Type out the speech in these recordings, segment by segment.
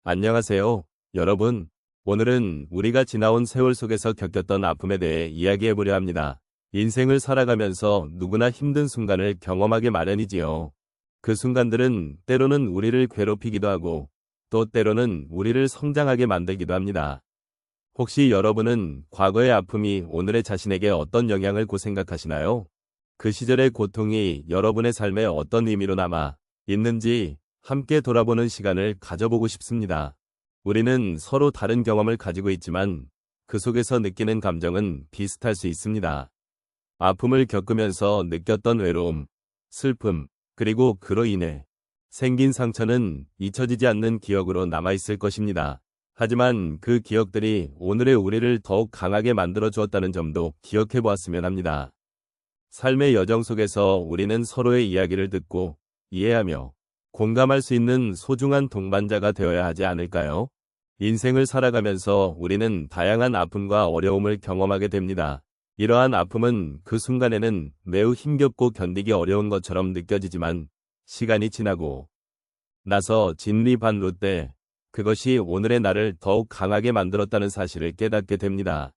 안녕하세요, 여러분. 오늘은 우리가 지나온 세월 속에서 겪었던 아픔에 대해 이야기해보려 합니다. 인생을 살아가면서 누구나 힘든 순간을 경험하게 마련이지요. 그 순간들은 때로는 우리를 괴롭히기도 하고 또 때로는 우리를 성장하게 만들기도 합니다. 혹시 여러분은 과거의 아픔이 오늘의 자신에게 어떤 영향을 생각하시나요? 그 시절의 고통이 여러분의 삶에 어떤 의미로 남아 있는지 함께 돌아보는 시간을 가져보고 싶습니다. 우리는 서로 다른 경험을 가지고 있지만 그 속에서 느끼는 감정은 비슷할 수 있습니다. 아픔을 겪으면서 느꼈던 외로움, 슬픔, 그리고 그로 인해 생긴 상처는 잊혀지지 않는 기억으로 남아있을 것입니다. 하지만 그 기억들이 오늘의 우리를 더욱 강하게 만들어 주었다는 점도 기억해 보았으면 합니다. 삶의 여정 속에서 우리는 서로의 이야기를 듣고 이해하며 공감할 수 있는 소중한 동반자가 되어야 하지 않을까요? 인생을 살아가면서 우리는 다양한 아픔과 어려움을 경험하게 됩니다. 이러한 아픔은 그 순간에는 매우 힘겹고 견디기 어려운 것처럼 느껴지지만 시간이 지나고 나서 진리반루 때 그것이 오늘의 나를 더욱 강하게 만들었다는 사실을 깨닫게 됩니다.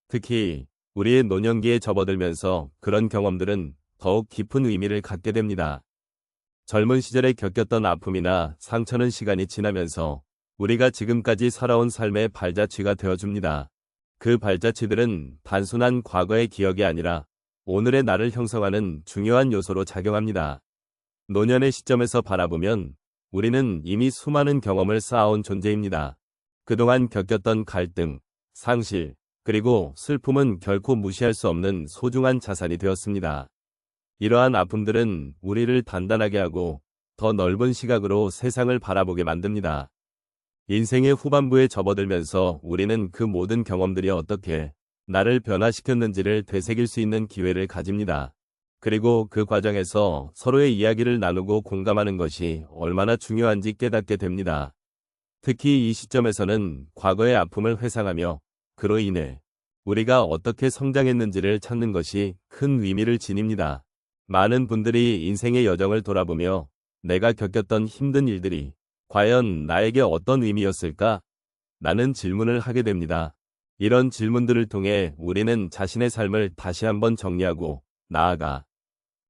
특히 우리의 노년기에 접어들면서 그런 경험들은 더욱 깊은 의미를 갖게 됩니다. 젊은 시절에 겪었던 아픔이나 상처는 시간이 지나면서 우리가 지금까지 살아온 삶의 발자취가 되어줍니다. 그 발자취들은 단순한 과거의 기억이 아니라 오늘의 나를 형성하는 중요한 요소로 작용합니다. 노년의 시점에서 바라보면 우리는 이미 수많은 경험을 쌓아온 존재입니다. 그동안 겪었던 갈등, 상실, 그리고 슬픔은 결코 무시할 수 없는 소중한 자산이 되었습니다. 이러한 아픔들은 우리를 단단하게 하고 더 넓은 시각으로 세상을 바라보게 만듭니다. 인생의 후반부에 접어들면서 우리는 그 모든 경험들이 어떻게 나를 변화시켰는지를 되새길 수 있는 기회를 가집니다. 그리고 그 과정에서 서로의 이야기를 나누고 공감하는 것이 얼마나 중요한지 깨닫게 됩니다. 특히 이 시점에서는 과거의 아픔을 회상하며 그로 인해 우리가 어떻게 성장했는지를 찾는 것이 큰 의미를 지닙니다. 많은 분들이 인생의 여정을 돌아보며 내가 겪었던 힘든 일들이 과연 나에게 어떤 의미였을까? 라는 질문을 하게 됩니다. 이런 질문들을 통해 우리는 자신의 삶을 다시 한번 정리하고 나아가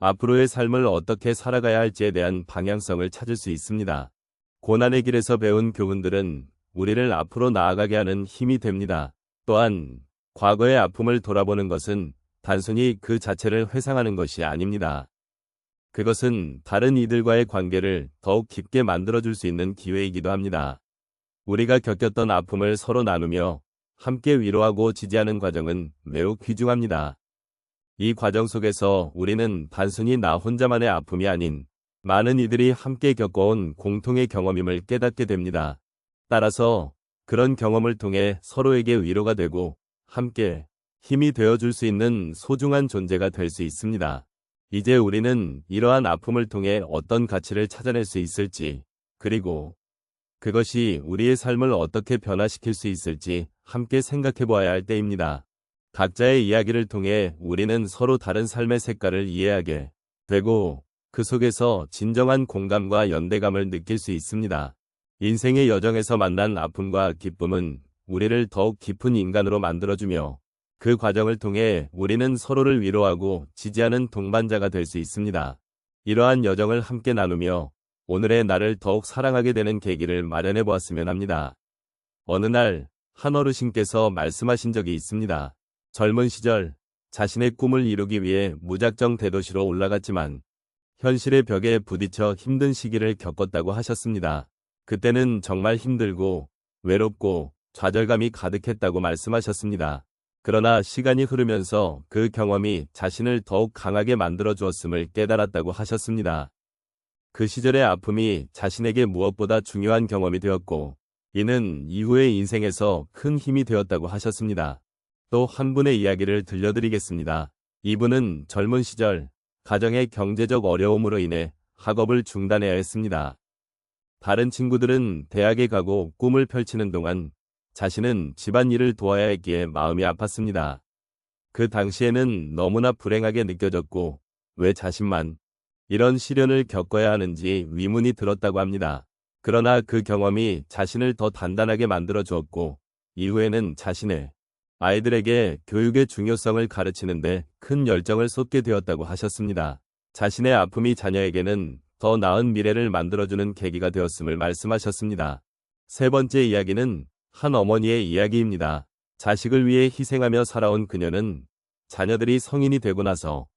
앞으로의 삶을 어떻게 살아가야 할지에 대한 방향성을 찾을 수 있습니다. 고난의 길에서 배운 교훈들은 우리를 앞으로 나아가게 하는 힘이 됩니다. 또한 과거의 아픔을 돌아보는 것은 단순히 그 자체를 회상하는 것이 아닙니다. 그것은 다른 이들과의 관계를 더욱 깊게 만들어줄 수 있는 기회이기도 합니다. 우리가 겪었던 아픔을 서로 나누며 함께 위로하고 지지하는 과정은 매우 귀중합니다. 이 과정 속에서 우리는 단순히 나 혼자만의 아픔이 아닌 많은 이들이 함께 겪어온 공통의 경험임을 깨닫게 됩니다. 따라서 그런 경험을 통해 서로에게 위로가 되고 함께 힘이 되어줄 수 있는 소중한 존재가 될 수 있습니다. 이제 우리는 이러한 아픔을 통해 어떤 가치를 찾아낼 수 있을지, 그리고 그것이 우리의 삶을 어떻게 변화시킬 수 있을지 함께 생각해 보아야 할 때입니다. 각자의 이야기를 통해 우리는 서로 다른 삶의 색깔을 이해하게 되고 그 속에서 진정한 공감과 연대감을 느낄 수 있습니다. 인생의 여정에서 만난 아픔과 기쁨은 우리를 더욱 깊은 인간으로 만들어주며 그 과정을 통해 우리는 서로를 위로하고 지지하는 동반자가 될 수 있습니다. 이러한 여정을 함께 나누며 오늘의 나를 더욱 사랑하게 되는 계기를 마련해 보았으면 합니다. 어느 날 한 어르신께서 말씀하신 적이 있습니다. 젊은 시절 자신의 꿈을 이루기 위해 무작정 대도시로 올라갔지만 현실의 벽에 부딪혀 힘든 시기를 겪었다고 하셨습니다. 그때는 정말 힘들고 외롭고 좌절감이 가득했다고 말씀하셨습니다. 그러나 시간이 흐르면서 그 경험이 자신을 더욱 강하게 만들어 주었음을 깨달았다고 하셨습니다. 그 시절의 아픔이 자신에게 무엇보다 중요한 경험이 되었고 이는 이후의 인생에서 큰 힘이 되었다고 하셨습니다. 또 한 분의 이야기를 들려드리겠습니다. 이분은 젊은 시절 가정의 경제적 어려움으로 인해 학업을 중단해야 했습니다. 다른 친구들은 대학에 가고 꿈을 펼치는 동안 자신은 집안일을 도와야 했기에 마음이 아팠습니다. 그 당시에는 너무나 불행하게 느껴졌고 왜 자신만 이런 시련을 겪어야 하는지 의문이 들었다고 합니다. 그러나 그 경험이 자신을 더 단단하게 만들어 주었고, 이후에는 자신의 아이들에게 교육의 중요성을 가르치는데 큰 열정을 쏟게 되었다고 하셨습니다. 자신의 아픔이 자녀에게는 더 나은 미래를 만들어주는 계기가 되었음을 말씀하셨습니다. 세 번째 이야기는 한 어머니의 이야기입니다. 자식을 위해 희생하며 살아온 그녀는 자녀들이 성인이 되고 나서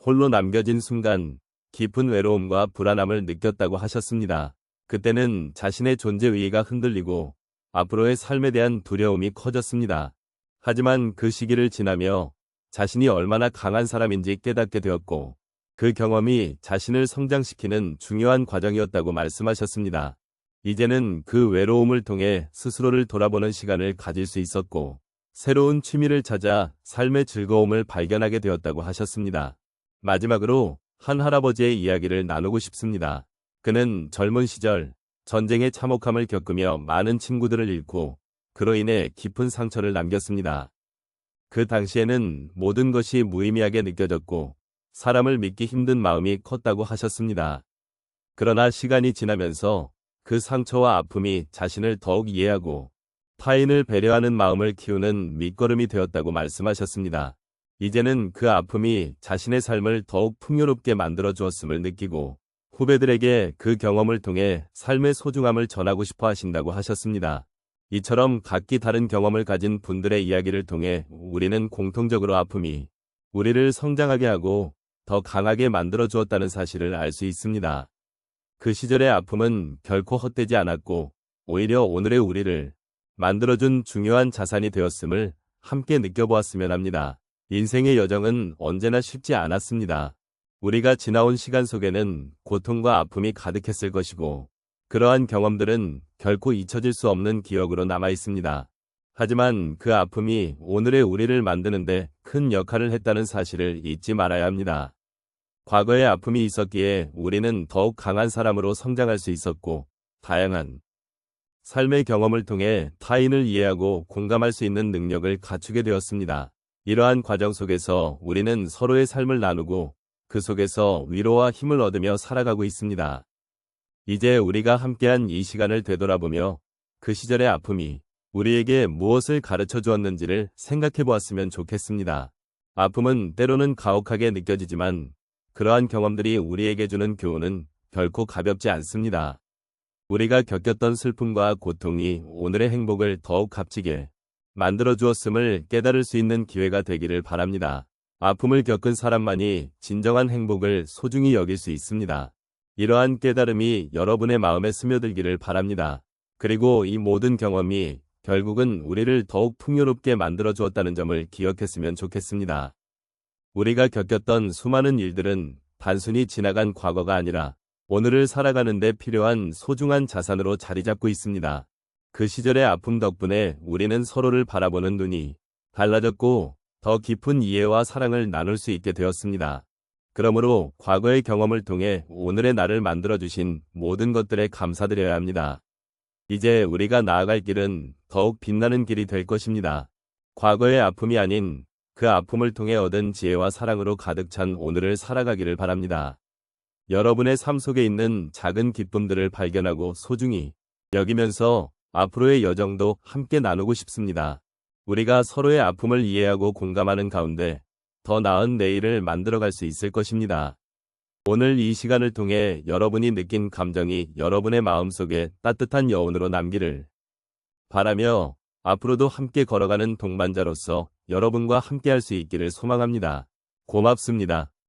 홀로 남겨진 순간 깊은 외로움과 불안함을 느꼈다고 하셨습니다. 그때는 자신의 존재 의의가 흔들리고 앞으로의 삶에 대한 두려움이 커졌습니다. 하지만 그 시기를 지나며 자신이 얼마나 강한 사람인지 깨닫게 되었고, 그 경험이 자신을 성장시키는 중요한 과정이었다고 말씀하셨습니다. 이제는 그 외로움을 통해 스스로를 돌아보는 시간을 가질 수 있었고, 새로운 취미를 찾아 삶의 즐거움을 발견하게 되었다고 하셨습니다. 마지막으로 한 할아버지의 이야기를 나누고 싶습니다. 그는 젊은 시절 전쟁의 참혹함을 겪으며 많은 친구들을 잃고 그로 인해 깊은 상처를 남겼습니다. 그 당시에는 모든 것이 무의미하게 느껴졌고 사람을 믿기 힘든 마음이 컸다고 하셨습니다. 그러나 시간이 지나면서 그 상처와 아픔이 자신을 더욱 이해하고 타인을 배려하는 마음을 키우는 밑거름이 되었다고 말씀하셨습니다. 이제는 그 아픔이 자신의 삶을 더욱 풍요롭게 만들어 주었음을 느끼고 후배들에게 그 경험을 통해 삶의 소중함을 전하고 싶어 하신다고 하셨습니다. 이처럼 각기 다른 경험을 가진 분들의 이야기를 통해 우리는 공통적으로 아픔이 우리를 성장하게 하고 더 강하게 만들어 주었다는 사실을 알 수 있습니다. 그 시절의 아픔은 결코 헛되지 않았고 오히려 오늘의 우리를 만들어준 중요한 자산이 되었음을 함께 느껴보았으면 합니다. 인생의 여정은 언제나 쉽지 않았습니다. 우리가 지나온 시간 속에는 고통과 아픔이 가득했을 것이고 그러한 경험들은 결코 잊혀질 수 없는 기억으로 남아 있습니다. 하지만 그 아픔이 오늘의 우리를 만드는데 큰 역할을 했다는 사실을 잊지 말아야 합니다. 과거의 아픔이 있었기에 우리는 더욱 강한 사람으로 성장할 수 있었고 다양한 삶의 경험을 통해 타인을 이해하고 공감할 수 있는 능력을 갖추게 되었습니다. 이러한 과정 속에서 우리는 서로의 삶을 나누고 그 속에서 위로와 힘을 얻으며 살아가고 있습니다. 이제 우리가 함께한 이 시간을 되돌아보며 그 시절의 아픔이 우리에게 무엇을 가르쳐 주었는지를 생각해 보았으면 좋겠습니다. 아픔은 때로는 가혹하게 느껴지지만 그러한 경험들이 우리에게 주는 교훈은 결코 가볍지 않습니다. 우리가 겪었던 슬픔과 고통이 오늘의 행복을 더욱 값지게 만들어 주었음을 깨달을 수 있는 기회가 되기를 바랍니다. 아픔을 겪은 사람만이 진정한 행복을 소중히 여길 수 있습니다. 이러한 깨달음이 여러분의 마음에 스며들기를 바랍니다. 그리고 이 모든 경험이 결국은 우리를 더욱 풍요롭게 만들어 주었다는 점을 기억했으면 좋겠습니다. 우리가 겪었던 수많은 일들은 단순히 지나간 과거가 아니라 오늘을 살아가는 데 필요한 소중한 자산으로 자리 잡고 있습니다. 그 시절의 아픔 덕분에 우리는 서로를 바라보는 눈이 달라졌고 더 깊은 이해와 사랑을 나눌 수 있게 되었습니다. 그러므로 과거의 경험을 통해 오늘의 나를 만들어주신 모든 것들에 감사드려야 합니다. 이제 우리가 나아갈 길은 더욱 빛나는 길이 될 것입니다. 과거의 아픔이 아닌 그 아픔을 통해 얻은 지혜와 사랑으로 가득 찬 오늘을 살아가기를 바랍니다. 여러분의 삶 속에 있는 작은 기쁨들을 발견하고 소중히 여기면서 앞으로의 여정도 함께 나누고 싶습니다. 우리가 서로의 아픔을 이해하고 공감하는 가운데 더 나은 내일을 만들어갈 수 있을 것입니다. 오늘 이 시간을 통해 여러분이 느낀 감정이 여러분의 마음속에 따뜻한 여운으로 남기를 바라며 앞으로도 함께 걸어가는 동반자로서 여러분과 함께할 수 있기를 소망합니다. 고맙습니다.